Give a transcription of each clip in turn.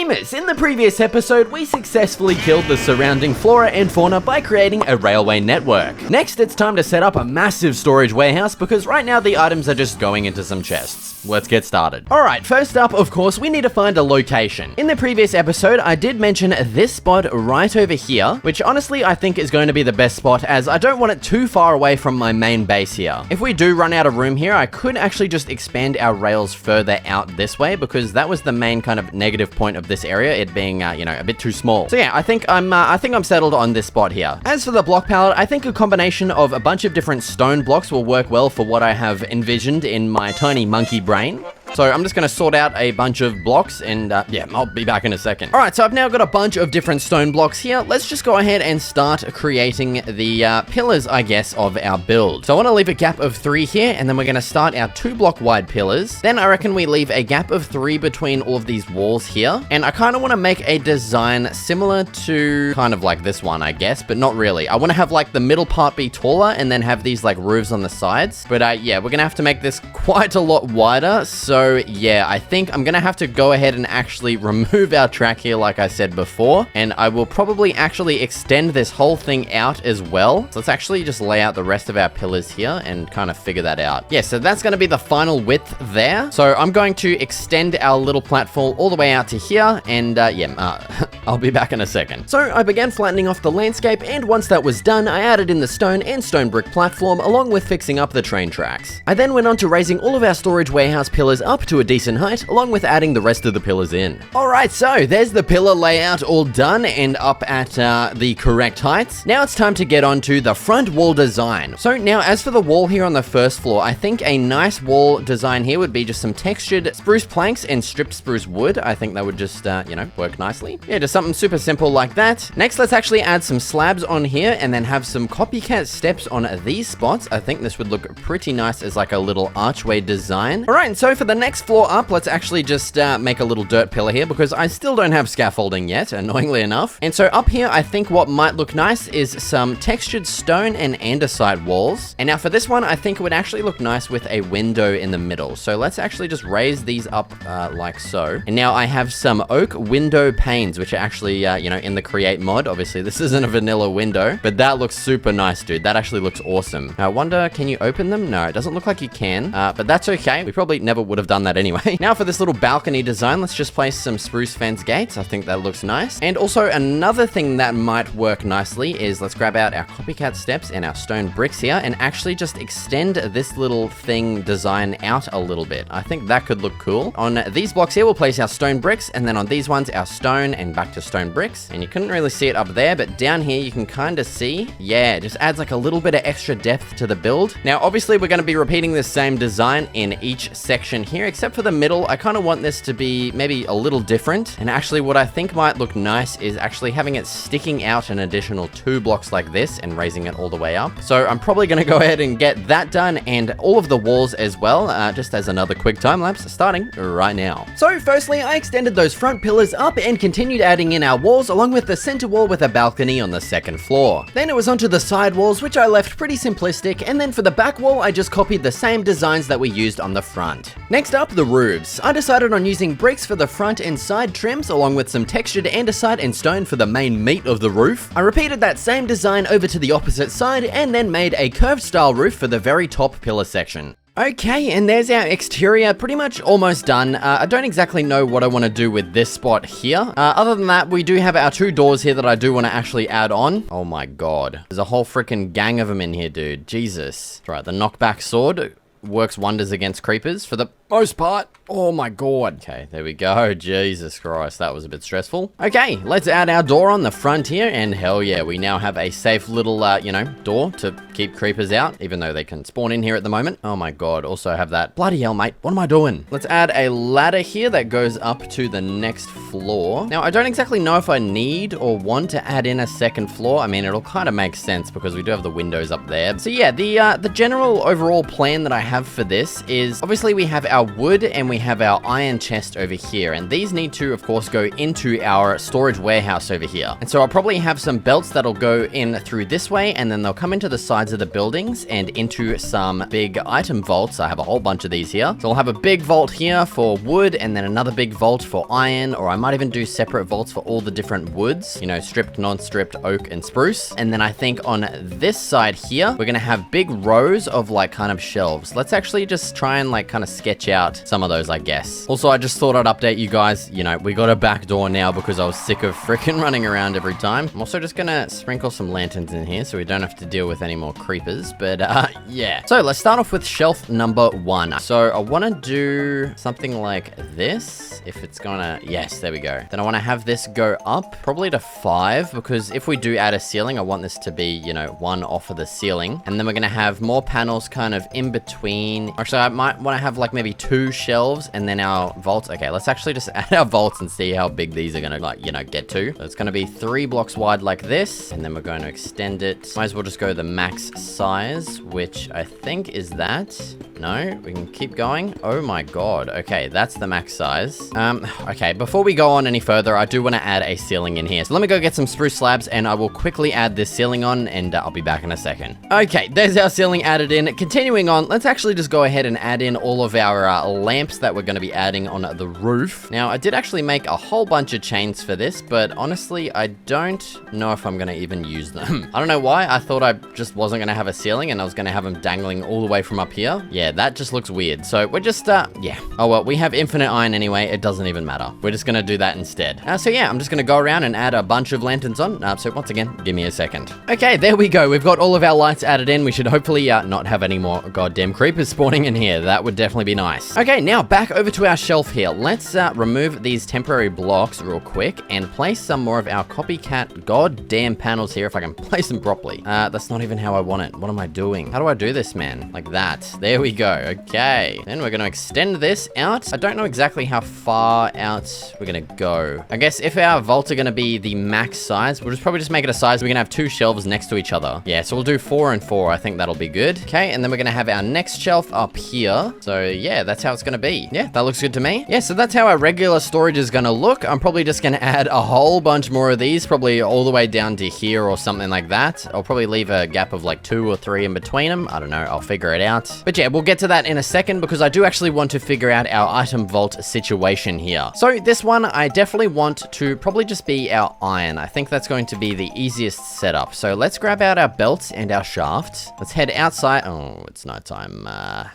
gamers, in the previous episode we successfully killed the surrounding flora and fauna by creating a railway network. Next it's time to set up a massive storage warehouse because right now the items are just going into some chests. Let's get started. Alright, first up of course we need to find a location. In the previous episode I did mention this spot right over here, which honestly I think is going to be the best spot as I don't want it too far away from my main base here. If we do run out of room here, I could actually just expand our rails further out this way because that was the main kind of negative point of this area, it being, you know, a bit too small. So yeah, I think I'm settled on this spot here. As for the block palette, I think a combination of a bunch of different stone blocks will work well for what I have envisioned in my tiny monkey brain. So I'm just going to sort out a bunch of blocks and yeah, I'll be back in a second. All right, so I've now got a bunch of different stone blocks here. Let's just go ahead and start creating the pillars, I guess, of our build. So I want to leave a gap of 3 here, and then we're going to start our 2 block wide pillars. Then I reckon we leave a gap of 3 between all of these walls here. And I kind of want to make a design similar to kind of like this one, I guess, but not really. I want to have like the middle part be taller and then have these like roofs on the sides. But yeah, we're going to have to make this quite a lot wider. So yeah, I think I'm gonna have to go ahead and actually remove our track here like I said before, and I will probably actually extend this whole thing out as well. So let's actually just lay out the rest of our pillars here and kind of figure that out. Yeah, so that's gonna be the final width there. So I'm going to extend our little platform all the way out to here, and yeah, I'll be back in a second. So I began flattening off the landscape, and once that was done, I added in the stone and stone brick platform along with fixing up the train tracks. I then went on to raising all of our storage warehouse pillars up to a decent height, along with adding the rest of the pillars in. Alright, so there's the pillar layout all done and up at the correct heights. Now it's time to get on to the front wall design. So now as for the wall here on the first floor, I think a nice wall design here would be just some textured spruce planks and stripped spruce wood. I think that would just, you know, work nicely. Yeah, just something super simple like that. Next, let's actually add some slabs on here and then have some copycat steps on these spots. I think this would look pretty nice as like a little archway design. Alright, and so for the next floor up, let's actually just make a little dirt pillar here because I still don't have scaffolding yet, annoyingly enough. And so up here, I think what might look nice is some textured stone and andesite walls. And now for this one, I think it would actually look nice with a window in the middle. So let's actually just raise these up like so. And now I have some oak window panes, which are actually, you know, in the create mod. Obviously, this isn't a vanilla window, but that looks super nice, dude. That actually looks awesome. Now, I wonder, can you open them? No, it doesn't look like you can, but that's okay. We probably never would have done that anyway. Now for this little balcony design, let's just place some spruce fence gates. I think that looks nice. And also another thing that might work nicely is let's grab out our copycat steps and our stone bricks here and actually just extend this little thing design out a little bit. I think that could look cool. On these blocks here, we'll place our stone bricks, and then on these ones, our stone and back to stone bricks. And you couldn't really see it up there, but down here you can kind of see, yeah, it just adds like a little bit of extra depth to the build. Now, obviously we're going to be repeating this same design in each section here, except for the middle. I kind of want this to be maybe a little different. And actually what I think might look nice is actually having it sticking out an additional 2 blocks like this and raising it all the way up. So I'm probably going to go ahead and get that done and all of the walls as well, just as another quick time lapse starting right now. So firstly, I extended those front pillars up and continued adding in our walls along with the center wall with a balcony on the second floor. Then it was onto the side walls, which I left pretty simplistic, and then for the back wall, I just copied the same designs that we used on the front. Next up, the roofs. I decided on using bricks for the front and side trims along with some textured andesite and stone for the main meat of the roof. I repeated that same design over to the opposite side and then made a curved style roof for the very top pillar section. Okay, and there's our exterior, pretty much almost done. I don't exactly know what I want to do with this spot here. Other than that, we do have our 2 doors here that I do want to actually add on. Oh my god. There's a whole freaking gang of them in here, dude. Jesus. That's right, the knockback sword works wonders against creepers for the most part. Oh my god. Okay, there we go. Jesus Christ, that was a bit stressful. Okay, let's add our door on the front here, and hell yeah, we now have a safe little, you know, door to keep creepers out, even though they can spawn in here at the moment. Oh my god, also have that. Bloody hell, mate, what am I doing? Let's add a ladder here that goes up to the next floor. Now, I don't exactly know if I need or want to add in a second floor. I mean, it'll kind of make sense because we do have the windows up there. So yeah, the general overall plan that I have for this is, obviously we have our wood and we have our iron chest over here. And these need to, of course, go into our storage warehouse over here. And so I'll probably have some belts that'll go in through this way, and then they'll come into the sides of the buildings and into some big item vaults. I have a whole bunch of these here. So I'll have a big vault here for wood, and then another big vault for iron, or I might even do separate vaults for all the different woods, you know, stripped, non-stripped, oak, and spruce. And then I think on this side here, we're gonna have big rows of like kind of shelves. Let's actually just try and like kind of sketch out some of those, I guess. Also, I just thought I'd update you guys. You know, we got a back door now because I was sick of freaking running around every time. I'm also just gonna sprinkle some lanterns in here so we don't have to deal with any more creepers, but yeah. So let's start off with shelf number 1. So I want to do something like this, if it's gonna, yes, there we go. Then I want to have this go up probably to 5, because if we do add a ceiling, I want this to be, you know, 1 off of the ceiling. And then we're gonna have more panels kind of in between. Actually, I might want to have like maybe 2 shelves and then our vaults. Okay, let's actually just add our vaults and see how big these are gonna, like, you know, get to. So it's gonna be 3 blocks wide like this, and then we're going to extend it. Might as well just go the max size, which I think is that. No, we can keep going. Oh my god. Okay, that's the max size. Okay, before we go on any further, I do want to add a ceiling in here. So let me go get some spruce slabs, and I will quickly add this ceiling on, and I'll be back in a second. Okay, there's our ceiling added in. Continuing on, let's actually just go ahead and add in all of our lamps that we're going to be adding on the roof. Now, I did actually make a whole bunch of chains for this, but honestly, I don't know if I'm going to even use them. I don't know why. I thought I just wasn't going to have a ceiling, and I was going to have them dangling all the way from up here. Yeah, that just looks weird. So we're just, yeah. Oh, well, we have infinite iron anyway. It doesn't even matter. We're just going to do that instead. So yeah, I'm just going to go around and add a bunch of lanterns on. So once again, give me a second. Okay, there we go. We've got all of our lights added in. We should hopefully not have any more goddamn creepers spawning in here. That would definitely be nice. Okay, now back over to our shelf here. Let's remove these temporary blocks real quick and place some more of our copycat goddamn panels here if I can place them properly. That's not even how I want it. What am I doing? How do I do this, man? Like that. There we go. Okay. Then we're going to extend this out. I don't know exactly how far out we're going to go. I guess if our vaults are going to be the max size, we'll just probably just make it a size we're going to have 2 shelves next to each other. Yeah, so we'll do 4 and 4. I think that'll be good. Okay, and then we're going to have our next shelf up here. So yeah, that's how it's going to be. Yeah, that looks good to me. Yeah, so that's how our regular storage is going to look. I'm probably just going to add a whole bunch more of these, probably all the way down to here or something like that. I'll probably leave a gap of like 2 or 3 in between them. I don't know. I'll figure it out. But yeah, we'll get to that in a second because I do actually want to figure out our item vault situation here. So this one, I definitely want to probably just be our iron. I think that's going to be the easiest setup. So let's grab out our belts and our shaft. Let's head outside. Oh, it's nighttime.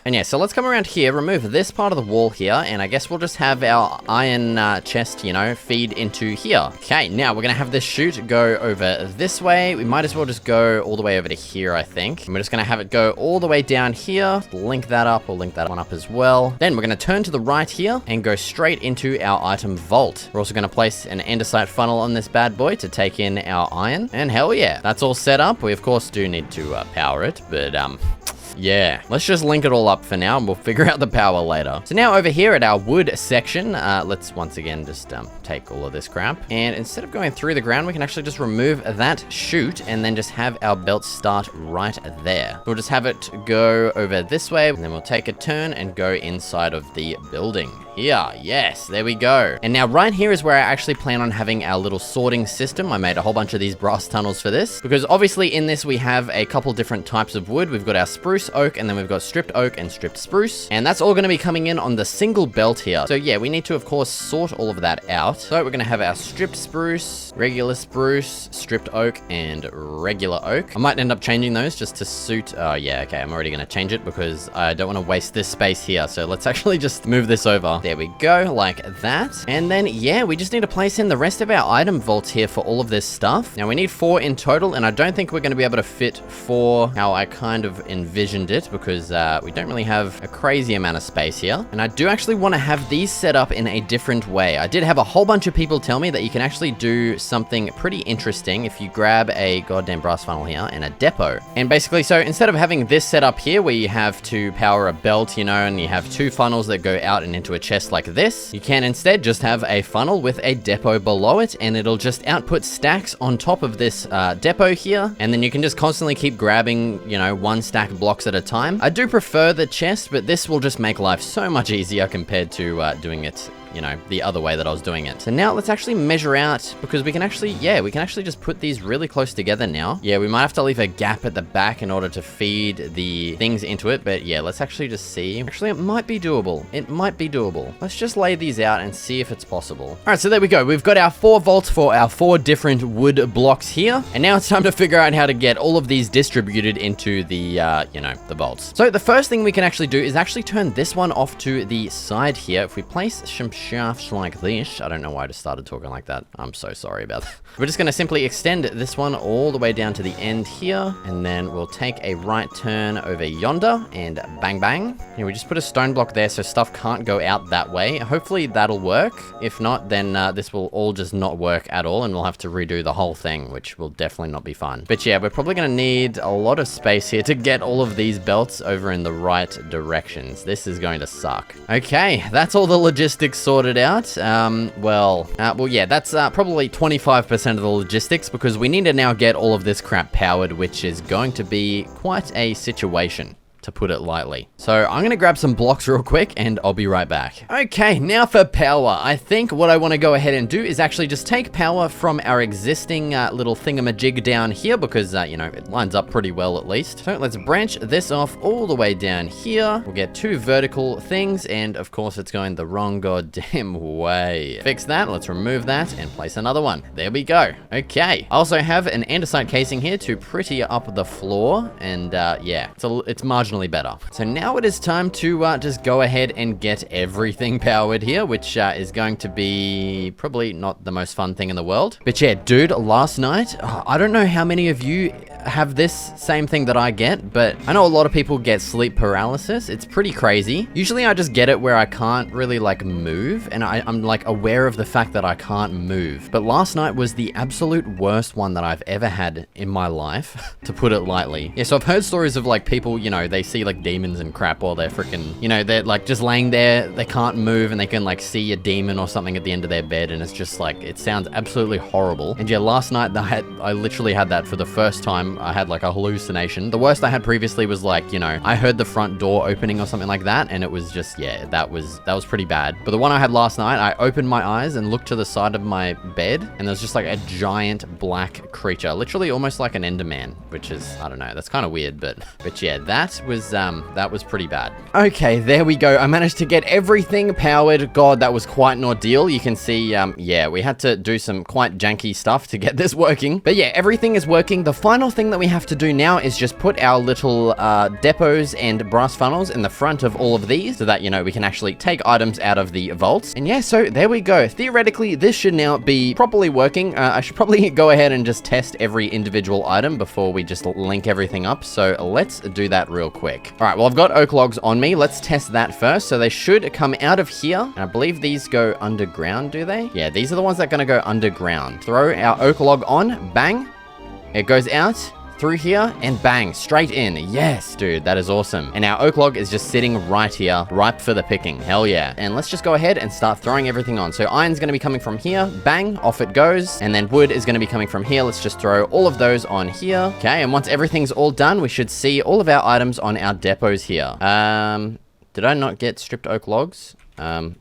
And yeah, so let's come around here, remove this part of the wall here, and I guess we'll just have our iron chest, you know, feed into here. Okay, now we're gonna have this chute go over this way. We might as well just go all the way over to here, I think. And we're just gonna have it go all the way down here. Link that up. We'll link that one up as well. Then we're gonna turn to the right here and go straight into our item vault. We're also gonna place an andesite funnel on this bad boy to take in our iron. And hell yeah, that's all set up. We of course do need to power it, but yeah, let's just link it all up for now and we'll figure out the power later. So now over here at our wood section, let's once again just take all of this crap. And instead of going through the ground, we can actually just remove that chute and then just have our belt start right there. We'll just have it go over this way, and then we'll take a turn and go inside of the building. Here, yes, there we go. And now right here is where I actually plan on having our little sorting system. I made a whole bunch of these brass tunnels for this because obviously in this we have a couple different types of wood. We've got our spruce, oak, and then we've got stripped oak and stripped spruce, and that's all going to be coming in on the single belt here. So yeah, we need to of course sort all of that out. So we're going to have our stripped spruce, regular spruce, stripped oak, and regular oak. I might end up changing those just to suit, oh yeah, okay, I'm already going to change it because I don't want to waste this space here. So let's actually just move this over. There we go, like that. And then yeah, we just need to place in the rest of our item vaults here for all of this stuff. Now we need 4 in total, and I don't think we're going to be able to fit 4 how I kind of envisioned it because we don't really have a crazy amount of space here. And I do actually want to have these set up in a different way. I did have a whole bunch of people tell me that you can actually do something pretty interesting if you grab a goddamn brass funnel here and a depot. And basically, so instead of having this set up here where you have to power a belt, you know, and you have 2 funnels that go out and into a chest, chest like this. You can instead just have a funnel with a depot below it, and it'll just output stacks on top of this depot here, and then you can just constantly keep grabbing, you know, 1 stack blocks at a time. I do prefer the chest, but this will just make life so much easier compared to doing it, you know, the other way that I was doing it. So now let's actually measure out, because we can actually, yeah, we can actually just put these really close together now. Yeah, we might have to leave a gap at the back in order to feed the things into it, but yeah, let's actually just see. Actually, it might be doable. It might be doable. Let's just lay these out and see if it's possible. All right, so there we go. We've got our 4 vaults for our 4 different wood blocks here, and now it's time to figure out how to get all of these distributed into the, you know, the vaults. So the first thing we can actually do is actually turn this one off to the side here. If we place some shafts like this. I don't know why I just started talking like that. I'm so sorry about that. We're just going to simply extend this one all the way down to the end here, and then we'll take a right turn over yonder and bang bang. And we just put a stone block there so stuff can't go out that way. Hopefully that'll work. If not, then this will all just not work at all, and we'll have to redo the whole thing, which will definitely not be fun. But yeah, we're probably going to need a lot of space here to get all of these belts over in the right directions. This is going to suck. Okay, that's all the logistics sorted out. Well, yeah, that's probably 25% of the logistics, because we need to now get all of this crap powered, which is going to be quite a situation, to put it lightly. So I'm gonna grab some blocks real quick and I'll be right back. Okay, now for power. I think what I want to go ahead and do is actually just take power from our existing little thingamajig down here, because you know, it lines up pretty well at least. So let's branch this off all the way down here. We'll get 2 vertical things, and of course it's going the wrong goddamn way. Fix that. Let's remove that and place another one. There we go. Okay. I also have an andesite casing here to pretty up the floor, and yeah, it's marginally better. So now it is time to just go ahead and get everything powered here, which is going to be probably not the most fun thing in the world. But yeah, dude, last night, I don't know how many of you have this same thing that I get, but I know a lot of people get sleep paralysis. It's pretty crazy. Usually I just get it where I can't really like move, and I'm like aware of the fact that I can't move. But last night was the absolute worst one that I've ever had in my life, to put it lightly. Yeah, so I've heard stories of like people, you know, they see like demons and crap while they're freaking, you know, they're like just laying there, they can't move, and they can like see a demon or something at the end of their bed, and it's just like, it sounds absolutely horrible. And yeah, last night I literally had that for the first time. I had like a hallucination. The worst I had previously was like, you know, I heard the front door opening or something like that, and it was just, yeah, that was pretty bad. But the one I had last night, I opened my eyes and looked to the side of my bed, and there's just like a giant black creature, literally almost like an Enderman, which is, I don't know, that's kind of weird, but yeah, that was pretty bad. Okay, there we go. I managed to get everything powered. God, that was quite an ordeal. You can see, yeah, we had to do some quite janky stuff to get this working. But yeah, everything is working. The final thing that we have to do now is just put our little depots and brass funnels in the front of all of these, so that, you know, we can actually take items out of the vaults. And yeah, so there we go. Theoretically, this should now be properly working. I should probably go ahead and just test every individual item before we just link everything up. So let's do that real quick. All right, well, I've got oak logs on me. Let's test that first. So they should come out of here. And I believe these go underground, do they? Yeah, these are the ones that are going to go underground. Throw our oak log on. Bang. It goes out through here and bang, straight in. Yes, dude, that is awesome. And our oak log is just sitting right here, ripe for the picking. Hell yeah. And let's just go ahead and start throwing everything on. So iron's going to be coming from here. Bang, off it goes. And then wood is going to be coming from here. Let's just throw all of those on here. Okay, and once everything's all done, we should see all of our items on our depots here. Did I not get stripped oak logs?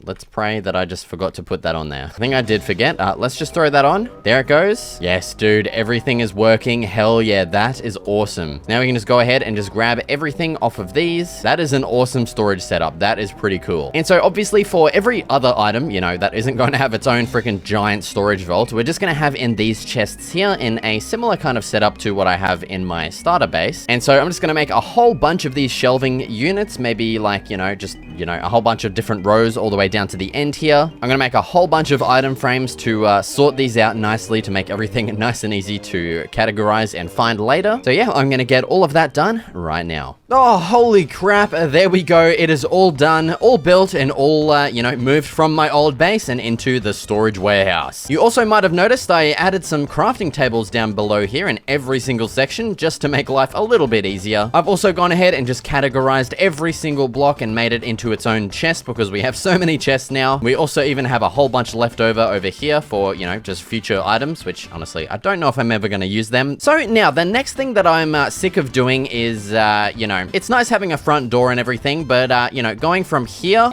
Let's pray that I just forgot to put that on there. I think I did forget. Let's just throw that on. There it goes. Yes, dude, everything is working. Hell yeah, that is awesome. Now we can just go ahead and just grab everything off of these. That is an awesome storage setup. That is pretty cool. And so obviously for every other item, you know, that isn't going to have its own freaking giant storage vault, we're just going to have in these chests here in a similar kind of setup to what I have in my starter base. And so I'm just going to make a whole bunch of these shelving units, maybe like, you know, just, you know, a whole bunch of different rows all the way down to the end here. I'm going to make a whole bunch of item frames to sort these out nicely to make everything nice and easy to categorize and find later. So yeah, I'm going to get all of that done right now. Oh, holy crap. There we go. It is all done, all built, and all, you know, moved from my old base and into the storage warehouse. You also might have noticed I added some crafting tables down below here in every single section just to make life a little bit easier. I've also gone ahead and just categorized every single block and made it into its own chest because we have so many chests now. We also even have a whole bunch left over here for, you know, just future items, which honestly, I don't know if I'm ever going to use them. So now the next thing that I'm sick of doing is, you know, it's nice having a front door and everything, but, you know, going from here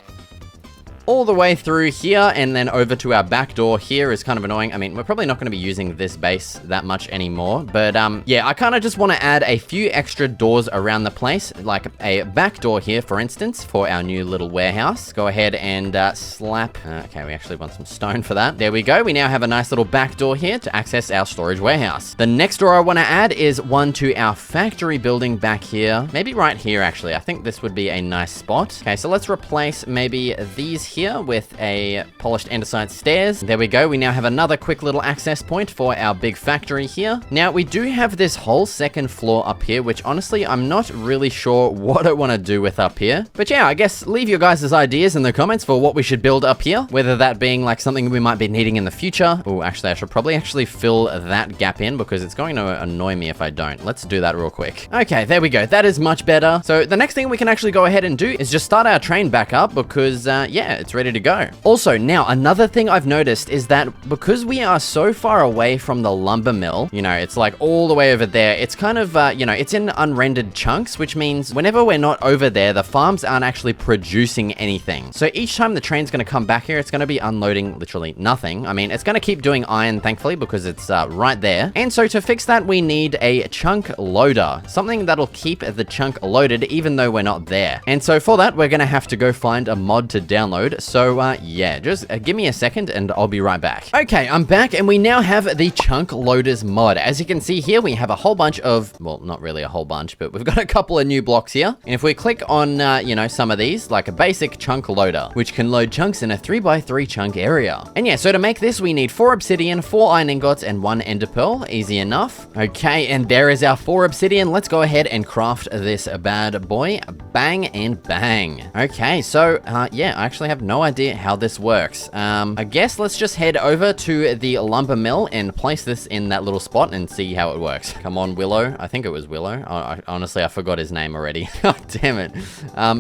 all the way through here and then over to our back door here is kind of annoying. I mean, we're probably not going to be using this base that much anymore, but yeah, I kind of just want to add a few extra doors around the place, like a back door here, for instance, for our new little warehouse. Go ahead and slap. Okay, we actually want some stone for that. There we go. We now have a nice little back door here to access our storage warehouse. The next door I want to add is one to our factory building back here. Maybe right here, actually. I think this would be a nice spot. Okay, so let's replace maybe these here with a polished andesite stairs. There we go. We now have another quick little access point for our big factory here. Now, we do have this whole second floor up here, which honestly, I'm not really sure what I want to do with up here. But yeah, I guess leave your guys' ideas in the comments for what we should build up here, whether that being like something we might be needing in the future. Oh, actually, I should probably actually fill that gap in because it's going to annoy me if I don't. Let's do that real quick. Okay, there we go. That is much better. So the next thing we can actually go ahead and do is just start our train back up because, yeah, it's ready to go. Also, now, another thing I've noticed is that because we are so far away from the lumber mill, you know, it's like all the way over there, it's kind of, you know, it's in unrendered chunks, which means whenever we're not over there, the farms aren't actually producing anything. So each time the train's going to come back here, it's going to be unloading literally nothing. I mean, it's going to keep doing iron, thankfully, because it's right there. And so to fix that, we need a chunk loader, something that'll keep the chunk loaded even though we're not there. And so for that, we're going to have to go find a mod to download. So yeah, just give me a second and I'll be right back. Okay, I'm back and we now have the chunk loaders mod. As you can see here, we have a whole bunch of, well, not really a whole bunch, but we've got a couple of new blocks here. And if we click on, you know, some of these, like a basic chunk loader, which can load chunks in a 3x3 chunk area. And yeah, so to make this, we need 4 obsidian, 4 iron ingots, and 1 ender pearl. Easy enough. Okay, and there is our 4 obsidian. Let's go ahead and craft this bad boy. Bang and bang. Okay, so, yeah, I actually have no idea how this works. I guess let's just head over to the lumber mill and place this in that little spot and see how it works. Come on, Willow. I think it was Willow. Honestly, I forgot his name already. God damn it.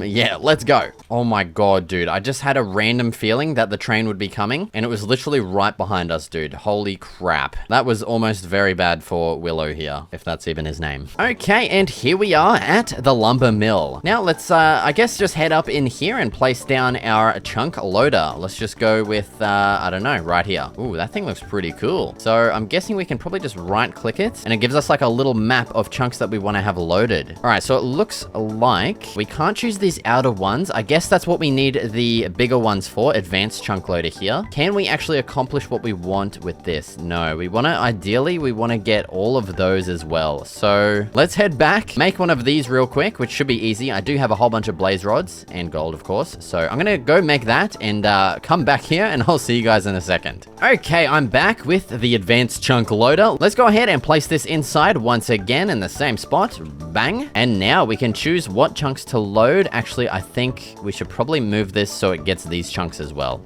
Yeah, let's go. Oh my god, dude. I just had a random feeling that the train would be coming, and it was literally right behind us, dude. Holy crap. That was almost very bad for Willow here, if that's even his name. Okay, and here we are at the lumber mill. Now, let's, I guess, just head up in here and place down our chunk loader. Let's just go with, I don't know, right here. Ooh, that thing looks pretty cool. So I'm guessing we can probably just right click it and it gives us like a little map of chunks that we want to have loaded. All right, so it looks like we can't choose these outer ones. I guess that's what we need the bigger ones for, advanced chunk loader here. Can we actually accomplish what we want with this? No, we want to, ideally, we want to get all of those as well. So let's head back, make one of these real quick, which should be easy. I do have a whole bunch of blaze rods and gold, of course. So I'm going to go make that and come back here and I'll see you guys in a second. Okay, I'm back with the advanced chunk loader. Let's go ahead and place this inside once again in the same spot. Bang. And now we can choose what chunks to load. Actually, I think we should probably move this so it gets these chunks as well.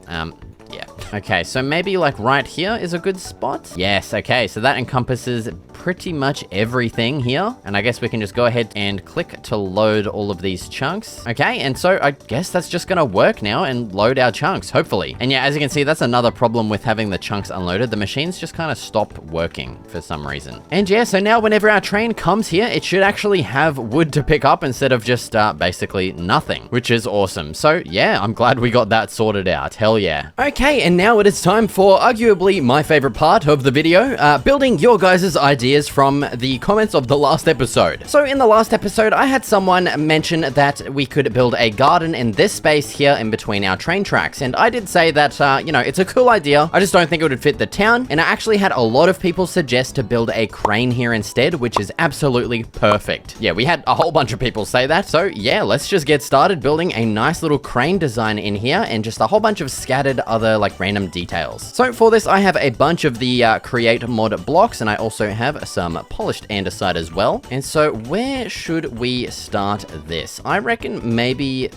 Yeah. Okay, so maybe like right here is a good spot. Yes, okay, so that encompasses pretty much everything here. And I guess we can just go ahead and click to load all of these chunks. Okay, and so I guess that's just gonna work now and load our chunks, hopefully. And yeah, as you can see, that's another problem with having the chunks unloaded. The machines just kind of stop working for some reason. And yeah, so now whenever our train comes here, it should actually have wood to pick up instead of just basically nothing, which is awesome. So yeah, I'm glad we got that sorted out. Hell yeah. Okay, and now it is time for arguably my favorite part of the video, building your guys' ideas from the comments of the last episode. So in the last episode, I had someone mention that we could build a garden in this space here in between our train tracks. And I did say that, you know, it's a cool idea. I just don't think it would fit the town. And I actually had a lot of people suggest to build a crane here instead, which is absolutely perfect. Yeah, we had a whole bunch of people say that. So yeah, let's just get started building a nice little crane design in here and just a whole bunch of scattered other like random random details. So for this, I have a bunch of the create mod blocks, and I also have some polished andesite as well. And so where should we start this? I reckon maybe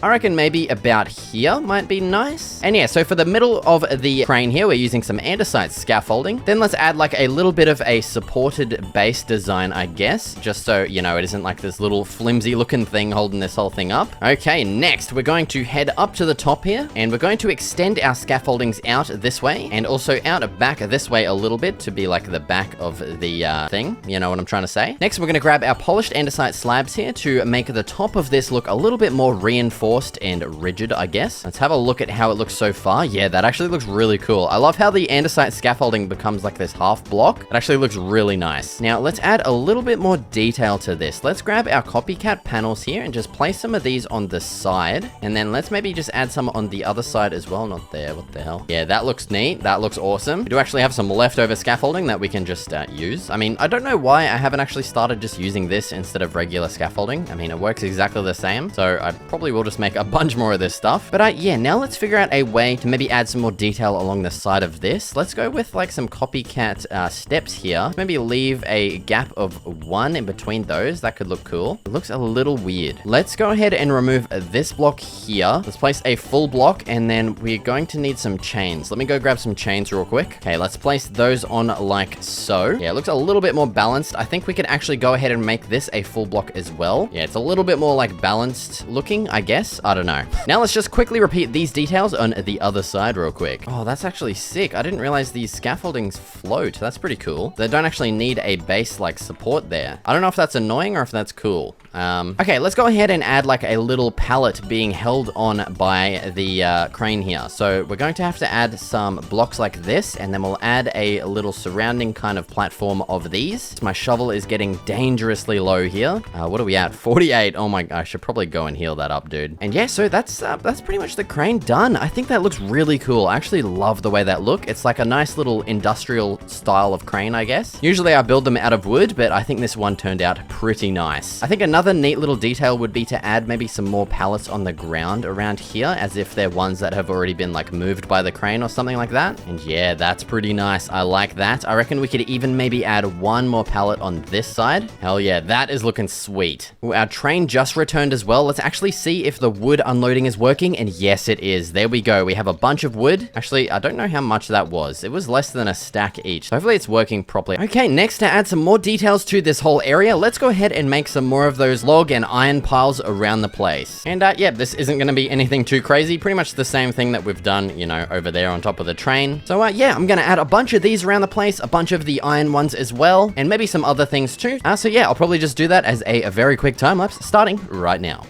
about here might be nice. And yeah, so for the middle of the crane here, we're using some andesite scaffolding. Then let's add like a little bit of a supported base design, I guess, just so, you know, it isn't like this little flimsy looking thing holding this whole thing up. Okay, next we're going to head up to the top here, and we're going to extend our scaffoldings out this way, and also out back this way a little bit to be like the back of the thing. You know what I'm trying to say? Next, we're going to grab our polished andesite slabs here to make the top of this look a little bit more reinforced and rigid, I guess. Let's have a look at how it looks so far. Yeah, that actually looks really cool. I love how the andesite scaffolding becomes like this half block. It actually looks really nice. Now, let's add a little bit more detail to this. Let's grab our copycat panels here and just place some of these on the side. And then let's maybe just add some on the other side as well. Not there. What the hell? Yeah, that looks neat. That looks awesome. We do actually have some leftover scaffolding that we can just use. I mean, I don't know why I haven't actually started just using this instead of regular scaffolding. I mean, it works exactly the same. So I probably will just make a bunch more of this stuff. But yeah, now let's figure out a way to maybe add some more detail along the side of this. Let's go with like some copycat steps here. Maybe leave a gap of 1 in between those. That could look cool. It looks a little weird. Let's go ahead and remove this block here. Let's place a full block, and then we're going to need some chains. Let me go grab some chains real quick. Okay, let's place those on like so. Yeah, it looks a little bit more balanced. I think we can actually go ahead and make this a full block as well. Yeah, it's a little bit more like balanced looking, I guess. I don't know. Now let's just quickly repeat these details on the other side real quick. Oh, that's actually sick. I didn't realize these scaffoldings float. That's pretty cool. They don't actually need a base like support there. I don't know if that's annoying or if that's cool. Okay, let's go ahead and add like a little pallet being held on by the crane here. So we're going to have to add some blocks like this, and then we'll add a little surrounding kind of platform of these. My shovel is getting dangerously low here. What are we at? 48. Oh my, I should probably go and heal that up, dude. And yeah, so that's pretty much the crane done. I think that looks really cool. I actually love the way that look. It's like a nice little industrial style of crane, I guess. Usually I build them out of wood, but I think this one turned out pretty nice. I think another neat little detail would be to add maybe some more pallets on the ground around here, as if they're ones that have already been like moved by the crane or something like that. And yeah, that's pretty nice. I like that. I reckon we could even maybe add one more pallet on this side. Hell yeah, that is looking sweet. Ooh, our train just returned as well. Let's actually see if the wood unloading is working. And yes, it is. There we go. We have a bunch of wood. Actually, I don't know how much that was. It was less than a stack each. So hopefully it's working properly. Okay, next, to add some more details to this whole area, let's go ahead and make some more of those log and iron piles around the place. And yeah, this isn't going to be anything too crazy. Pretty much the same thing that we've done, you know, over there on top of the train. So yeah, I'm going to add a bunch of these around the place, a bunch of the iron ones as well, and maybe some other things too. So yeah, I'll probably just do that as a very quick time lapse starting right now.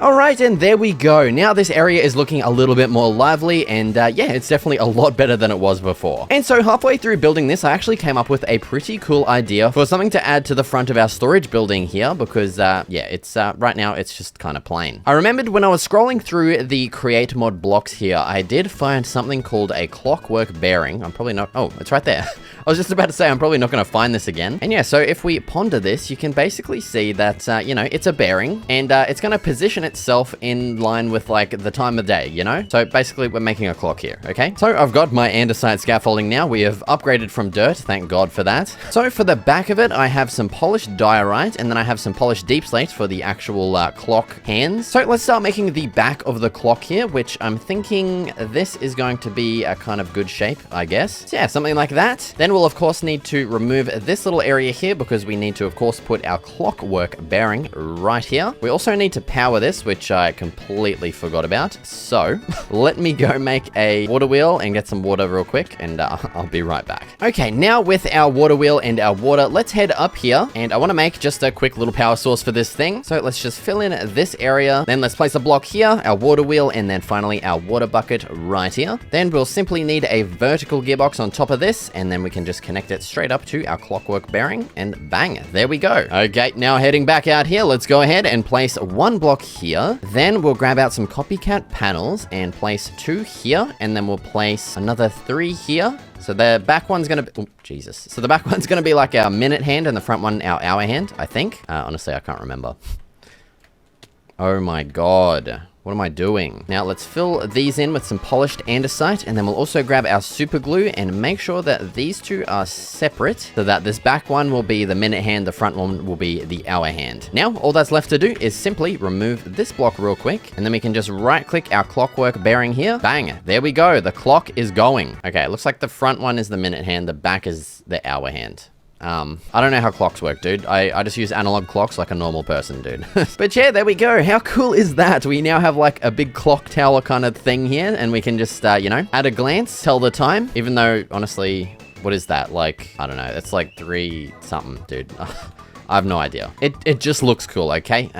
Alright, and there we go. Now this area is looking a little bit more lively, and yeah, it's definitely a lot better than it was before. And so halfway through building this, I actually came up with a pretty cool idea for something to add to the front of our storage building here, because yeah, it's right now it's just kind of plain. I remembered when I was scrolling through the create mod blocks here, I did find something called a clockwork bearing. I'm probably not, oh, it's right there. I was just about to say, I'm probably not going to find this again. And yeah, so if we ponder this, you can basically see that, you know, it's a bearing, and it's going to position itself in line with like the time of day, you know? So basically we're making a clock here, okay? So I've got my andesite scaffolding now. We have upgraded from dirt, thank God for that. So for the back of it, I have some polished diorite, and then I have some polished deep slate for the actual clock hands. So let's start making the back of the clock here, which I'm thinking this is going to be a kind of good shape, I guess. So yeah, something like that. Then we'll of course need to remove this little area here, because we need to of course put our clockwork bearing right here. We also need to power this, which I completely forgot about. So let me go make a water wheel and get some water real quick, and I'll be right back. Okay, now with our water wheel and our water, let's head up here, and I want to make just a quick little power source for this thing. So let's just fill in this area, then let's place a block here, our water wheel, and then finally our water bucket right here. Then we'll simply need a vertical gearbox on top of this, and then we can just connect it straight up to our clockwork bearing, and bang, there we go. Okay, now heading back out here, let's go ahead and place one block here. here. Then we'll grab out some copycat panels and place 2 here, and then we'll place another 3 here. So the back one's gonna be, oh, Jesus. So the back one's gonna be like our minute hand and the front one our hour hand, I think. Honestly, I can't remember. Oh my God. What am I doing? Now let's fill these in with some polished andesite, and then we'll also grab our super glue and make sure that these two are separate so that this back one will be the minute hand, the front one will be the hour hand. Now, all that's left to do is simply remove this block real quick, and then we can just right click our clockwork bearing here. Bang, there we go. The clock is going. Okay, it looks like the front one is the minute hand, the back is the hour hand. I don't know how clocks work, dude. I just use analog clocks like a normal person, dude. But yeah, there we go. How cool is that? We now have like a big clock tower kind of thing here, and we can just, you know, at a glance, tell the time. Even though, honestly, what is that? Like, I don't know. It's like 3 something, dude. I have no idea. It just looks cool, okay?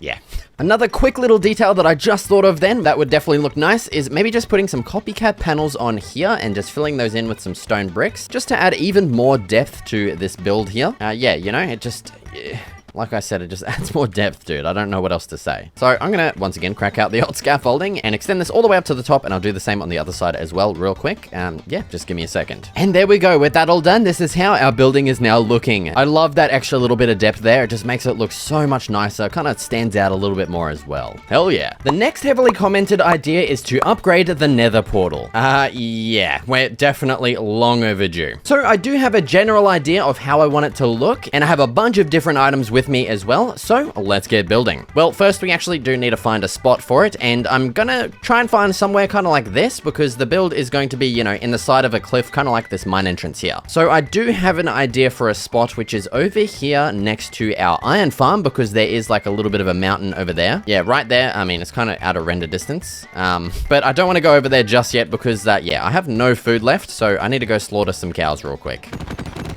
Yeah. Another quick little detail that I just thought of then that would definitely look nice is maybe just putting some copycat panels on here and just filling those in with some stone bricks just to add even more depth to this build here. Yeah, you know, it just... Like I said, it just adds more depth, dude. I don't know what else to say. So I'm gonna, once again, crack out the old scaffolding and extend this all the way up to the top, and I'll do the same on the other side as well real quick. Yeah, just give me a second. And there we go. With that all done, this is how our building is now looking. I love that extra little bit of depth there. It just makes it look so much nicer. Kind of stands out a little bit more as well. Hell yeah. The next heavily commented idea is to upgrade the nether portal. Yeah, we're definitely long overdue. So I do have a general idea of how I want it to look, and I have a bunch of different items with me as well, so let's get building. Well, first we actually do need to find a spot for it, and I'm gonna try and find somewhere kind of like this, because the build is going to be, you know, in the side of a cliff, kind of like this mine entrance here. So I do have an idea for a spot, which is over here next to our iron farm, because there is like a little bit of a mountain over there. Yeah, right there. I mean, it's kind of out of render distance, but I don't want to go over there just yet because, yeah, I have no food left, so I need to go slaughter some cows real quick.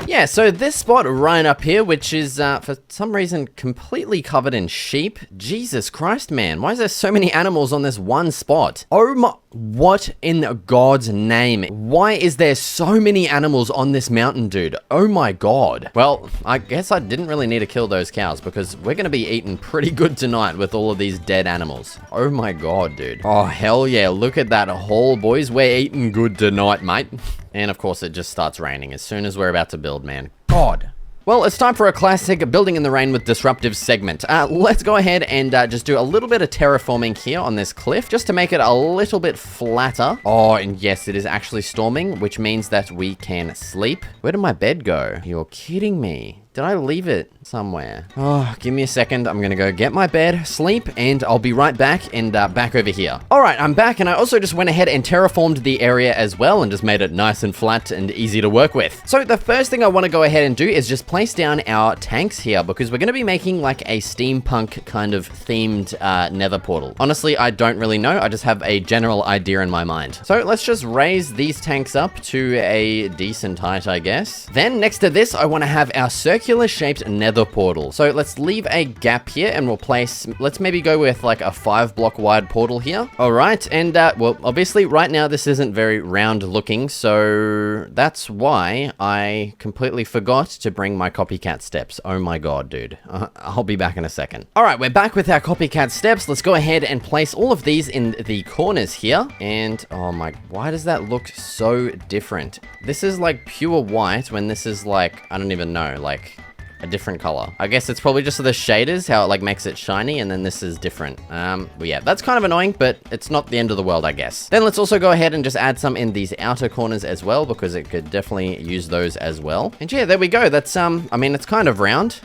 Yeah, so this spot right up here, which is, for some reason, completely covered in sheep. Jesus Christ, man. Why is there so many animals on this one spot? Oh my... What in God's name? Why is there so many animals on this mountain, dude? Oh my God. Well, I guess I didn't really need to kill those cows because we're gonna be eating pretty good tonight with all of these dead animals. Oh my God, dude. Oh, hell yeah. Look at that hole, boys. We're eating good tonight, mate. And of course, it just starts raining as soon as we're about to build, man. God. Well, it's time for a classic building in the rain with disruptive segment. Let's go ahead and just do a little bit of terraforming here on this cliff, just to make it a little bit flatter. Oh, and yes, it is actually storming, which means that we can sleep. Where did my bed go? You're kidding me. Did I leave it somewhere? Oh, give me a second. I'm gonna go get my bed, sleep, and I'll be right back and back over here. All right, I'm back, and I also just went ahead and terraformed the area as well and just made it nice and flat and easy to work with. So the first thing I want to go ahead and do is just place down our tanks here because we're gonna be making like a steampunk kind of themed nether portal. Honestly, I don't really know. I just have a general idea in my mind. So let's just raise these tanks up to a decent height, I guess. Then next to this, I want to have our circular shaped nether portal. So let's leave a gap here and we'll place, let's maybe go with like a 5-block wide portal here. All right. And well, obviously right now this isn't very round looking. So that's why I completely forgot to bring my copycat steps. Oh my God, dude. I'll be back in a second. All right. We're back with our copycat steps. Let's go ahead and place all of these in the corners here. And oh my, why does that look so different? This is like pure white when this is like, I don't even know, like a different color. I guess it's probably just the shaders, how it like makes it shiny, and then this is different. Well, yeah, that's kind of annoying, but it's not the end of the world, I guess. Then let's also go ahead and just add some in these outer corners as well, because it could definitely use those as well. And yeah, there we go. That's, I mean, it's kind of round.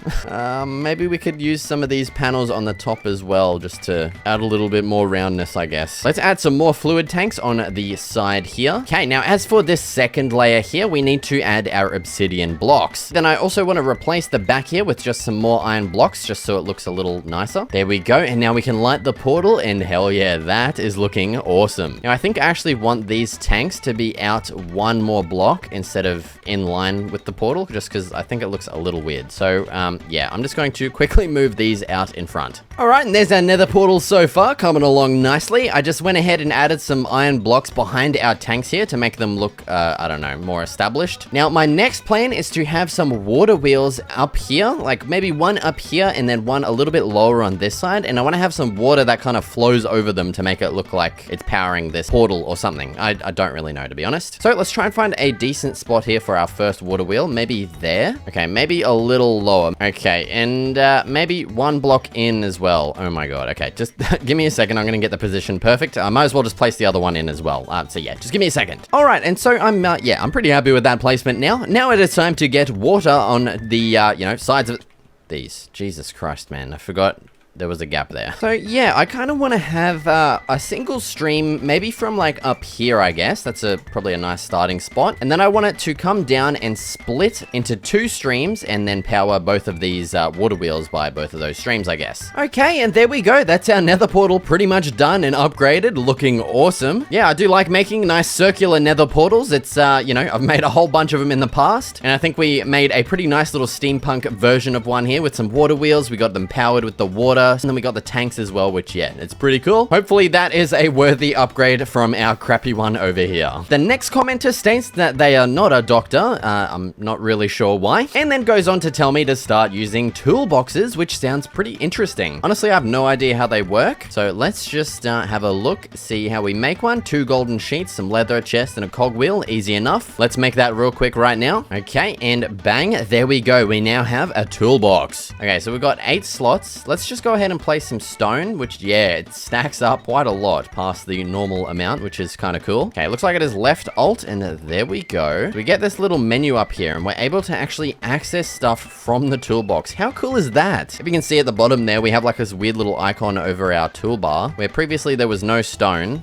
Maybe we could use some of these panels on the top as well, just to add a little bit more roundness, I guess. Let's add some more fluid tanks on the side here. Okay, now as for this second layer here, we need to add our obsidian blocks. Then I also want to replace the back here with just some more iron blocks, just so it looks a little nicer. There we go. And now we can light the portal, and hell yeah, that is looking awesome. Now I think I actually want these tanks to be out one more block instead of in line with the portal, just because I think it looks a little weird. So yeah, I'm just going to quickly move these out in front. All right, and there's our nether portal so far, coming along nicely. I just went ahead and added some iron blocks behind our tanks here to make them look, I don't know, more established. Now my next plan is to have some water wheels up up here, like maybe one up here and then one a little bit lower on this side. And I want to have some water that kind of flows over them to make it look like it's powering this portal or something. I don't really know, to be honest. So let's try and find a decent spot here for our first water wheel. Maybe there. Okay, maybe a little lower. Okay, and maybe one block in as well. Oh my god. Okay, just give me a second. I'm going to get the position perfect. I might as well just place the other one in as well. So yeah, just give me a second. All right, and so I'm pretty happy with that placement now. Now it is time to get water on the, sides of these. Jesus Christ, man. I forgot there was a gap there. So yeah, I kind of want to have a single stream, maybe from like up here, I guess. That's probably a nice starting spot. And then I want it to come down and split into 2 streams and then power both of these water wheels by both of those streams, I guess. Okay, and there we go. That's our nether portal pretty much done and upgraded, looking awesome. Yeah, I do like making nice circular nether portals. It's, I've made a whole bunch of them in the past. And I think we made a pretty nice little steampunk version of one here with some water wheels. We got them powered with the water. And then we got the tanks as well, which, yeah, it's pretty cool. Hopefully that is a worthy upgrade from our crappy one over here. The next commenter states that they are not a doctor. I'm not really sure why. And then goes on to tell me to start using toolboxes, which sounds pretty interesting. Honestly, I have no idea how they work. So let's just have a look, see how we make one. 2 golden sheets, some leather, a chest, and a cogwheel. Easy enough. Let's make that real quick right now. Okay, and bang, there we go. We now have a toolbox. Okay, so we've got 8 slots. Let's just go ahead and place some stone, which, yeah, it stacks up quite a lot past the normal amount, which is kind of cool. Okay, looks like it is left alt, and there we go. We get this little menu up here, and we're able to actually access stuff from the toolbox. How cool is that? If you can see at the bottom there, we have like this weird little icon over our toolbar, where previously there was no stone.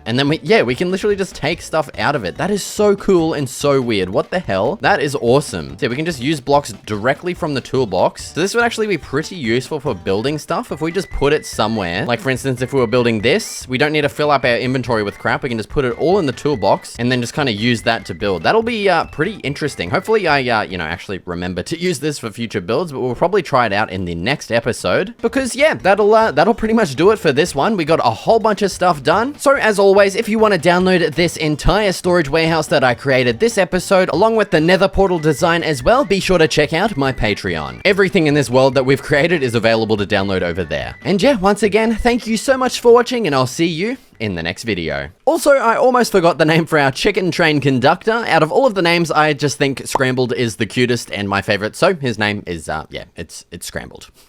And then we can literally just take stuff out of it. That is so cool and so weird. What the hell? That is awesome. So we can just use blocks directly from the toolbox. So this would actually be pretty useful for building stuff. If we just put it somewhere, like for instance, if we were building this, we don't need to fill up our inventory with crap. We can just put it all in the toolbox and then just kind of use that to build. That'll be pretty interesting. Hopefully I, actually remember to use this for future builds, but we'll probably try it out in the next episode because yeah, that'll pretty much do it for this one. We got a whole bunch of stuff done. So as always, if you want to download this entire storage warehouse that I created this episode, along with the nether portal design as well, be sure to check out my Patreon. Everything in this world that we've created is available to download over there. And yeah, once again, thank you so much for watching, and I'll see you in the next video. Also, I almost forgot the name for our chicken train conductor. Out of all of the names, I just think Scrambled is the cutest and my favorite, so his name is, it's Scrambled.